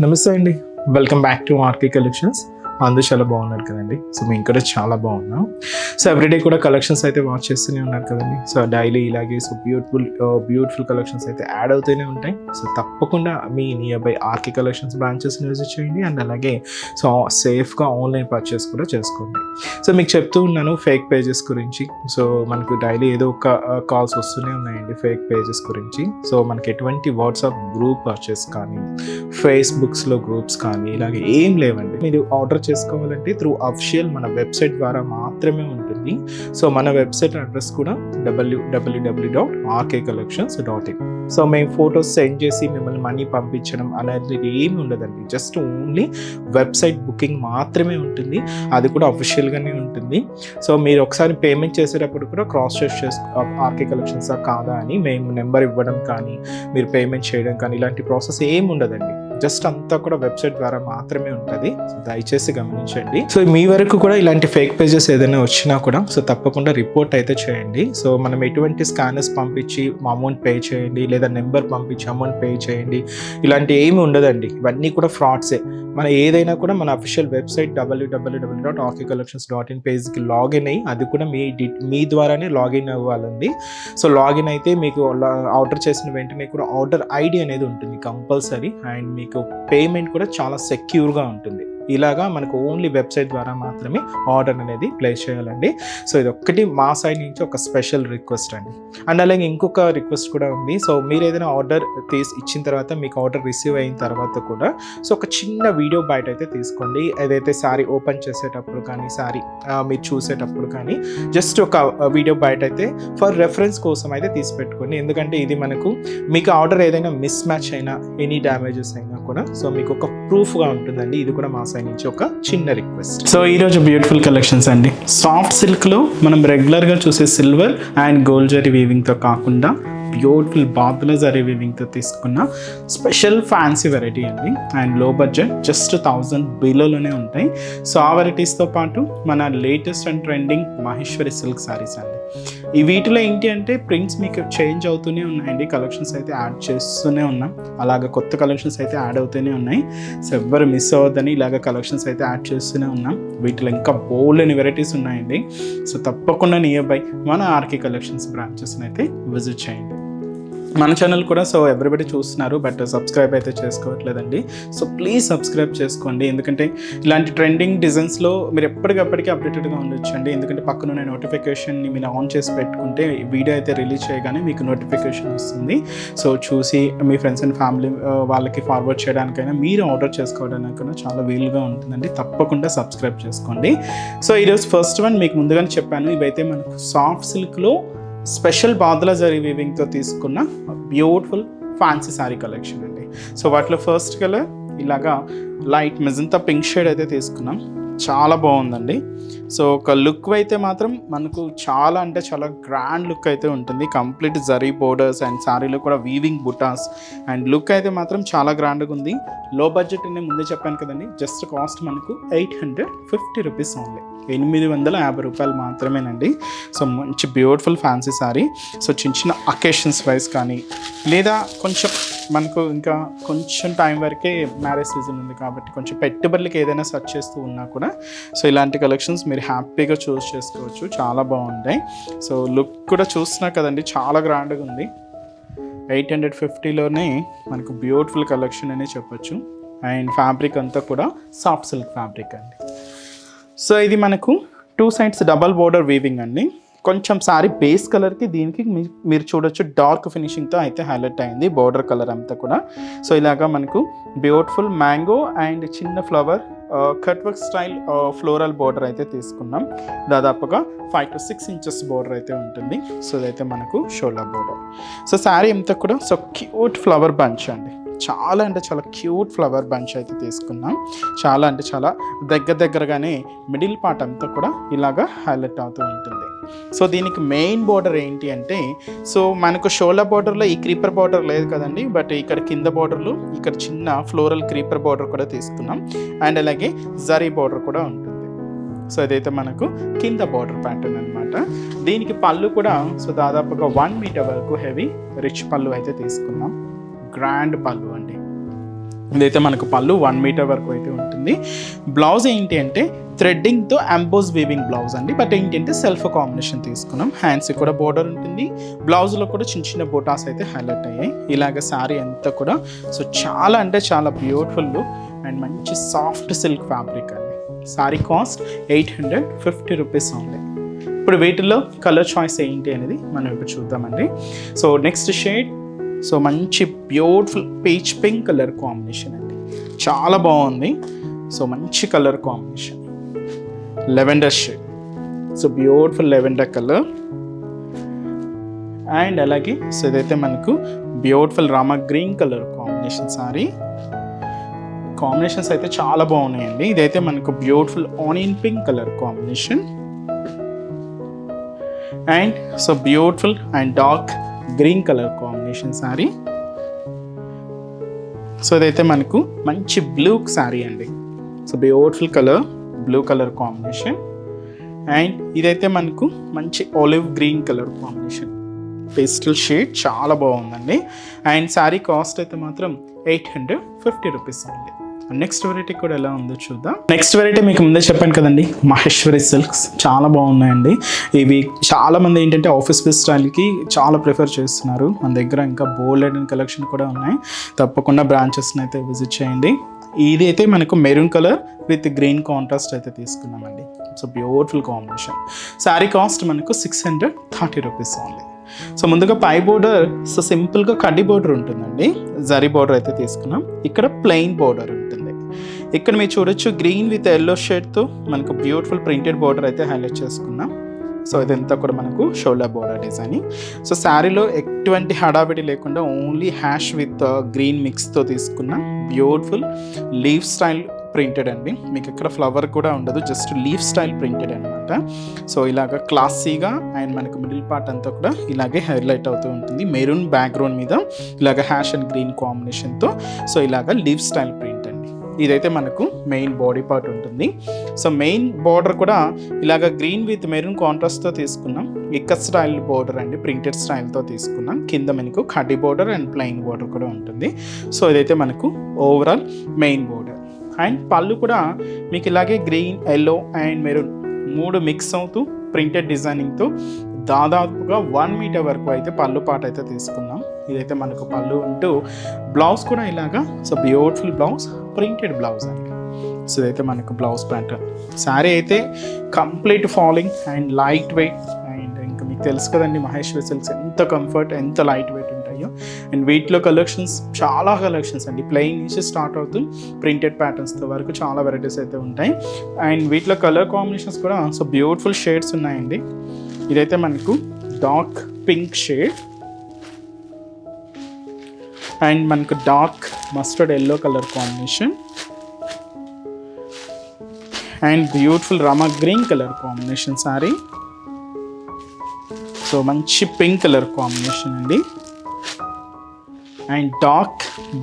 నమస్తే అండి. Welcome back to RK collections. అందరూ చాలా బాగున్నారు కదండి. సో మేము కూడా చాలా బాగున్నాం. సో ఎవ్రీడే కూడా కలెక్షన్స్ అయితే వాచ్ చేస్తూనే ఉన్నారు కదండి. సో డైలీ ఇలాగే సో బ్యూటిఫుల్ కలెక్షన్స్ అయితే యాడ్ అవుతూనే ఉంటాయి. సో తప్పకుండా మీ నియర్ బై ఆర్కే కలెక్షన్స్ బ్రాంచెస్ని విజిట్ చేయండి అండ్ అలాగే సో సేఫ్గా ఆన్లైన్ పర్చేస్ కూడా చేసుకోండి. సో మీకు చెప్తూ ఉన్నాను ఫేక్ పేజెస్ గురించి. సో మనకు డైలీ ఏదో ఒక కాల్స్ వస్తూనే ఉన్నాయండి ఫేక్ పేజెస్ గురించి. సో మనకి ఎటువంటి వాట్సాప్ గ్రూప్ పర్చేస్ కానీ ఫేస్బుక్స్లో గ్రూప్స్ కానీ ఇలాగే ఏం లేవండి. మీరు ఆర్డర్ చేసుకోవాలంటే త్రూ అఫిషియల్ మన వెబ్సైట్ ద్వారా మాత్రమే ఉంటుంది. సో మన వెబ్సైట్ అడ్రస్ కూడా www.rkcollections.in. సో మేము ఫొటోస్ సెండ్ చేసి మిమ్మల్ని మనీ పంపించడం అనేది ఏమి ఉండదండి. జస్ట్ ఓన్లీ వెబ్సైట్ బుకింగ్ మాత్రమే ఉంటుంది. అది కూడా అఫిషియల్గానే ఉంటుంది. సో మీరు ఒకసారి పేమెంట్ చేసేటప్పుడు కూడా క్రాస్ చెక్ ఆర్కే కలెక్షన్సా కాదా అని మేము నెంబర్ ఇవ్వడం కానీ మీరు పేమెంట్ చేయడం కానీ ఇలాంటి ప్రాసెస్ ఏమి ఉండదండి. జస్ట్ అంతా కూడా వెబ్సైట్ ద్వారా మాత్రమే ఉంటుంది. సో దయచేసి గమనించండి. సో మీ వరకు కూడా ఇలాంటి ఫేక్ పేజెస్ ఏదైనా వచ్చినా కూడా సో తప్పకుండా రిపోర్ట్ అయితే చేయండి. సో మనం ఎటువంటి స్కానర్స్ పంపించి అమౌంట్ పే చేయండి లేదా నెంబర్ పంపించి అమౌంట్ పే చేయండి ఇలాంటి ఏమి ఉండదండి. ఇవన్నీ కూడా ఫ్రాడ్సే. మన ఏదైనా కూడా మన అఫిషియల్ వెబ్సైట్ www.rkcollections.in పేజ్కి లాగిన్ అయ్యి అది కూడా మీ ద్వారానే లాగిన్ అవ్వాలండి. సో లాగిన్ అయితే మీకు ఆర్డర్ చేసిన వెంటనే కూడా ఆర్డర్ ఐడి అనేది ఉంటుంది కంపల్సరీ అండ్ మీకు పేమెంట్ కూడా చాలా సెక్యూర్గా ఉంటుంది. ఇలాగా మనకు ఓన్లీ వెబ్సైట్ ద్వారా మాత్రమే ఆర్డర్ అనేది ప్లేస్ చేయాలండి. సో ఇది ఒక్కటి మా సైడ్ నుంచి ఒక స్పెషల్ రిక్వెస్ట్ అండి. అండ్ అలాగే ఇంకొక రిక్వెస్ట్ కూడా ఉంది. సో మీరు ఏదైనా ఆర్డర్ ఇచ్చిన తర్వాత మీకు ఆర్డర్ రిసీవ్ అయిన తర్వాత కూడా సో ఒక చిన్న వీడియో బయట అయితే తీసుకోండి. ఏదైతే శారీ ఓపెన్ చేసేటప్పుడు కానీ శారీ మీరు చూసేటప్పుడు కానీ జస్ట్ ఒక వీడియో బయట అయితే ఫర్ రెఫరెన్స్ కోసం అయితే తీసి పెట్టుకోండి. ఎందుకంటే ఇది మనకు మీకు ఆర్డర్ ఏదైనా మిస్ మ్యాచ్ అయినా ఎనీ డ్యామేజెస్ అయినా కూడా సో మీకు ఒక ప్రూఫ్గా ఉంటుందండి. ఇది కూడా మా నుంచి ఒక చిన్న రిక్వెస్ట్. సో ఈరోజు బ్యూటిఫుల్ కలెక్షన్స్ అండి. సాఫ్ట్ సిల్క్లో మనం రెగ్యులర్గా చూసే సిల్వర్ అండ్ గోల్డ్ జరీ వీవింగ్తో కాకుండా బ్యూటిఫుల్ బాతుల జరీ వీవింగ్తో తీసుకున్న స్పెషల్ ఫ్యాన్సీ వెరైటీ అండి. అండ్ లో బడ్జెట్ జస్ట్ 1000 బిలోలోనే ఉంటాయి. సో ఆ వెరైటీస్తో పాటు మన latest and trending Maheshwari silk saris అండి. ఈ వీటిలో ఏంటి అంటే ప్రింట్స్ మీకు చేంజ్ అవుతూనే ఉన్నాయండి. కలెక్షన్స్ అయితే యాడ్ చేస్తూనే ఉన్నాం. అలాగ కొత్త కలెక్షన్స్ అయితే యాడ్ అవుతూనే ఉన్నాయి. సో ఎవ్వరు మిస్ అవ్వద్దని ఇలాగ కలెక్షన్స్ అయితే యాడ్ చేస్తూనే ఉన్నాం. వీటిలో ఇంకా బోల్డ్ అని వెరైటీస్ ఉన్నాయండి. సో తప్పకుండా నియర్ బై మన ఆర్కే కలెక్షన్స్ బ్రాంచెస్ని అయితే విజిట్ చేయండి. మన ఛానల్ కూడా సో ఎవ్రీబడి చూస్తున్నారు బట్ సబ్స్క్రైబ్ అయితే చేసుకోవట్లేదండి. సో ప్లీజ్ సబ్స్క్రైబ్ చేసుకోండి. ఎందుకంటే ఇలాంటి ట్రెండింగ్ డిజైన్స్లో మీరు ఎప్పటికప్పటికీ అప్డేటెడ్గా ఉండొచ్చండి. ఎందుకంటే పక్కన నోటిఫికేషన్ని మీరు ఆన్ చేసి పెట్టుకుంటే వీడియో అయితే రిలీజ్ చేయగానే మీకు నోటిఫికేషన్ వస్తుంది. సో చూసి మీ ఫ్రెండ్స్ అండ్ ఫ్యామిలీ వాళ్ళకి ఫార్వర్డ్ చేయడానికైనా మీరు ఆర్డర్ చేసుకోవడానికైనా చాలా వీలుగా ఉంటుందండి. తప్పకుండా సబ్స్క్రైబ్ చేసుకోండి. సో ఈరోజు ఫస్ట్ వన్ మీకు ముందుగానే చెప్పాను. ఇవైతే మనకు సాఫ్ట్ సిల్క్లో స్పెషల్ బాదుల జరీ వీవింగ్తో తీసుకున్న బ్యూటిఫుల్ ఫ్యాన్సీ శారీ కలెక్షన్ అండి. సో వాటిలో ఫస్ట్ కలర్ ఇలాగా లైట్ మెజంతా పింక్ షేడ్ అయితే తీసుకున్నాం. చాలా బాగుందండి. సో ఒక లుక్ అయితే మాత్రం మనకు చాలా అంటే చాలా గ్రాండ్ లుక్ అయితే ఉంటుంది. కంప్లీట్ జరీ బోర్డర్స్ అండ్ శారీలో కూడా వీవింగ్ బుటాస్ అండ్ లుక్ అయితే మాత్రం చాలా గ్రాండ్గా ఉంది. లో బడ్జెట్ నేను ముందే చెప్పాను కదండి. జస్ట్ కాస్ట్ మనకు 850 రూపీస్ ఓన్లీ, 850 రూపాయలు మాత్రమేనండి. సో మంచి బ్యూటిఫుల్ ఫ్యాన్సీ శారీ. సో చిన్న చిన్న అకేషన్స్ వైజ్ కానీ లేదా కొంచెం మనకు ఇంకా కొంచెం టైం వరకే మ్యారేజ్ సీజన్ ఉంది కాబట్టి కొంచెం పెట్టుబడులకి ఏదైనా సెర్చ్ చేస్తూ ఉన్నా కూడా సో ఇలాంటి కలెక్షన్స్ మీరు హ్యాపీగా చూస్ చేసుకోవచ్చు. చాలా బాగుంటాయి. సో లుక్ కూడా చూస్తున్నా కదండి, చాలా గ్రాండ్గా ఉంది. 850లోనే మనకు బ్యూటిఫుల్ కలెక్షన్ అనే చెప్పొచ్చు. అండ్ ఫ్యాబ్రిక్ అంతా కూడా సాఫ్ట్ సిల్క్ ఫ్యాబ్రిక్ అండి. సో ఇది మనకు 2 సైడ్స్ డబల్ బోర్డర్ వీవింగ్ అండి. కొంచెం శారీ బేస్ కలర్కి దీనికి మీరు చూడొచ్చు డార్క్ ఫినిషింగ్తో అయితే హైలైట్ అయింది బోర్డర్ కలర్ అంతా కూడా. సో ఇలాగా మనకు బ్యూటిఫుల్ మ్యాంగో అండ్ చిన్న flower cut work style floral border అయితే తీసుకున్నాం. దాదాపుగా 5 to 6 ఇంచెస్ బోర్డర్ అయితే ఉంటుంది. సో ఇదైతే మనకు షోల్డా బోర్డర్. సో శారీ అంతా కూడా సో క్యూట్ ఫ్లవర్ బంచ్ అండి. చాలా అంటే చాలా క్యూట్ ఫ్లవర్ బంచ్ అయితే తీసుకున్నాం. చాలా అంటే చాలా దగ్గరగానే మిడిల్ పార్ట్ అంతా కూడా ఇలాగా హైలైట్ అవుతూ ఉంటుంది. సో దీనికి మెయిన్ బోర్డర్ ఏంటి అంటే సో మనకు షోల్డా బోర్డర్లో ఈ క్రీపర్ బోర్డర్ లేదు కదండి. బట్ ఇక్కడ కింద బోర్డర్లు ఇక్కడ చిన్న ఫ్లోరల్ క్రీపర్ బోర్డర్ కూడా తీసుకున్నాం. అండ్ అలాగే జరీ బోర్డర్ కూడా ఉంటుంది. సో ఇదైతే మనకు కింద బోర్డర్ ప్యాటర్న్ అనమాట. దీనికి పళ్ళు కూడా సో దాదాపుగా 1 మీటర్ వరకు హెవీ రిచ్ పళ్ళు అయితే తీసుకున్నాం. గ్రాండ్ పళ్ళు అండి. ఇదైతే మనకు పళ్ళు 1 మీటర్ వరకు అయితే ఉంటుంది. బ్లౌజ్ ఏంటి అంటే థ్రెడ్డింగ్తో అంబోస్ వీవింగ్ బ్లౌజ్ అండి. బట్ ఏంటంటే సెల్ఫ్ కాంబినేషన్ తీసుకున్నాం. హ్యాండ్స్ కూడా బోర్డర్ ఉంటుంది. బ్లౌజ్లో కూడా చిన్న చిన్న బోటాస్ అయితే హైలైట్ అయ్యాయి. ఇలాగ శారీ అంతా కూడా సో చాలా అంటే చాలా బ్యూటిఫుల్ లుక్ అండ్ మంచి సాఫ్ట్ సిల్క్ ఫ్యాబ్రిక్ అండి. శారీ కాస్ట్ 850 రూపీస్ ఉంది. ఇప్పుడు వీటిలో కలర్ చాయిస్ ఏంటి అనేది మనం ఇప్పుడు చూద్దామండి. సో నెక్స్ట్ షేడ్ సో మంచి beautiful peach pink colour combination అండి, చాలా బాగుంది. సో మంచి colour combination, lavender shade, so beautiful lavender colour. And అలాగే సో ఇదైతే మనకు beautiful Rama green colour combination sorry. Combinations అయితే చాలా బాగున్నాయండి. ఇదైతే మనకు beautiful onion pink colour combination and so beautiful and dark green colour combination sari. So ఇదైతే మనకు మంచి బ్లూ శారీ అండి. So beautiful colour blue colour combination and ఇదైతే మనకు మంచి olive green colour combination, pastel shade, చాలా బాగుందండి. అండ్ శారీ కాస్ట్ అయితే మాత్రం 850 రూపీస్ ఉంది. నెక్స్ట్ వెరైటీ కూడా ఎలా ఉందో చూద్దాం. నెక్స్ట్ వెరైటీ మీకు ముందే చెప్పాను కదండి, మహేశ్వరి సిల్క్స్ చాలా బాగున్నాయండి. ఇవి చాలా మంది ఏంటంటే ఆఫీస్ వేర్ స్టైల్కి చాలా ప్రిఫర్ చేస్తున్నారు. మన దగ్గర ఇంకా బోల్డ్ అండ్ కలెక్షన్ కూడా ఉన్నాయి. తప్పకుండా బ్రాంచెస్ని అయితే విజిట్ చేయండి. ఇది అయితే మనకు maroon colour with green contrast అయితే తీసుకున్నామండి. So beautiful combination. Sari cost మనకు 630 రూపీస్ ఉంది. సో ముందుగా పై బోర్డర్ సో సింపుల్గా కడ్డీ బోర్డర్ ఉంటుందండి, జరీ బోర్డర్ అయితే తీసుకున్నాం. ఇక్కడ ప్లెయిన్ బోర్డర్ ఉంటుంది. ఇక్కడ మీరు చూడొచ్చు గ్రీన్ విత్ ఎల్లో షేడ్తో మనకు బ్యూటిఫుల్ ప్రింటెడ్ బోర్డర్ అయితే హైలైట్ చేసుకున్నాం. సో ఇదంతా కూడా మనకు షోల్డర్ బోర్డర్ డిజైన్. సో శారీలో ఎటువంటి హడావిడి లేకుండా ఓన్లీ హ్యాష్ విత్ గ్రీన్ మిక్స్తో తీసుకున్న బ్యూటిఫుల్ లీఫ్ స్టైల్ ప్రింటెడ్ అండి. మీకు ఇక్కడ ఫ్లవర్ కూడా ఉండదు, జస్ట్ లీఫ్ స్టైల్ ప్రింటెడ్ అనమాట. సో ఇలాగ క్లాసీగా అండ్ మనకు మిడిల్ పార్ట్ అంతా కూడా ఇలాగే హైలైట్ అవుతూ ఉంటుంది. మెరూన్ బ్యాక్గ్రౌండ్ మీద ఇలాగ హ్యాష్ అండ్ గ్రీన్ కాంబినేషన్తో సో ఇలాగ లీఫ్ స్టైల్ ప్రింట్ అండి. ఇదైతే మనకు మెయిన్ బాడీ పార్ట్ ఉంటుంది. సో మెయిన్ బార్డర్ కూడా ఇలాగ గ్రీన్ విత్ మెరూన్ కాంట్రాస్ట్తో తీసుకున్నాం. ఇక్కత్ స్టైల్ బోర్డర్ అండి, ప్రింటెడ్ స్టైల్తో తీసుకున్నాం. కింద మనకు కడ్డీ బోర్డర్ అండ్ ప్లెయిన్ బోర్డర్ కూడా ఉంటుంది. సో ఇదైతే మనకు ఓవరాల్ మెయిన్ బోర్డర్. అండ్ పళ్ళు కూడా మీకు ఇలాగే green, yellow and maroon 3 mix అవుతూ ప్రింటెడ్ డిజైనింగ్తో దాదాపుగా 1 మీటర్ వరకు అయితే పళ్ళు పాట అయితే తీసుకున్నాం. ఇదైతే మనకు పళ్ళు ఉంటూ బ్లౌజ్ కూడా ఇలాగా so beautiful blouse, printed blouse అండి. సో ఇదైతే మనకు బ్లౌజ్ ప్యాటర్న్. శారీ అయితే complete falling and light weight. And ఇంకా మీకు తెలుసు కదండి మహేశ్వరి సిల్క్స్ ఎంత కంఫర్ట్, ఎంత లైట్ వెయిట్ ఉంటాయో. అండ్ వీటిలో కలెక్షన్స్ చాలా కలెక్షన్స్ అండి, ప్లెయిన్ నుంచి స్టార్ట్ అవుతూ ప్రింటెడ్ ప్యాటర్న్స్తో వరకు చాలా వెరైటీస్ అయితే ఉంటాయి. అండ్ వీటిలో కలర్ కాంబినేషన్స్ కూడా సో బ్యూటిఫుల్ షేడ్స్ ఉన్నాయండి. ఇదైతే మనకు డార్క్ పింక్ షేడ్ అండ్ మనకు dark mustard yellow colour combination and beautiful Rama green colour combination sorry. So మంచి పింక్ కలర్ కాంబినేషన్ అండి and dark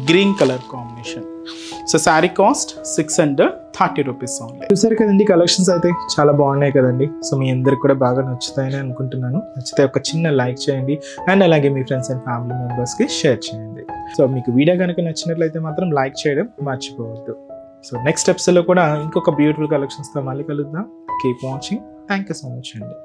green colour combination. So sari cost 630 rupees only. చూసారు కదండి, collections అయితే చాలా బాగున్నాయి కదండి. సో మీ అందరికి కూడా బాగా నచ్చుతాయని అనుకుంటున్నాను. నచ్చితే ఒక చిన్న లైక్ చేయండి అండ్ అలాగే మీ ఫ్రెండ్స్ అండ్ ఫ్యామిలీ మెంబర్స్కి షేర్ చేయండి. సో మీకు వీడియో కనుక నచ్చినట్లయితే మాత్రం లైక్ చేయడం మర్చిపోవద్దు. సో నెక్స్ట్ ఎపిసోడ్లో కూడా ఇంకొక బ్యూటిఫుల్ కలెక్షన్స్తో మళ్ళీ కలుద్దాం. Keep watching. Thank you so much అండి.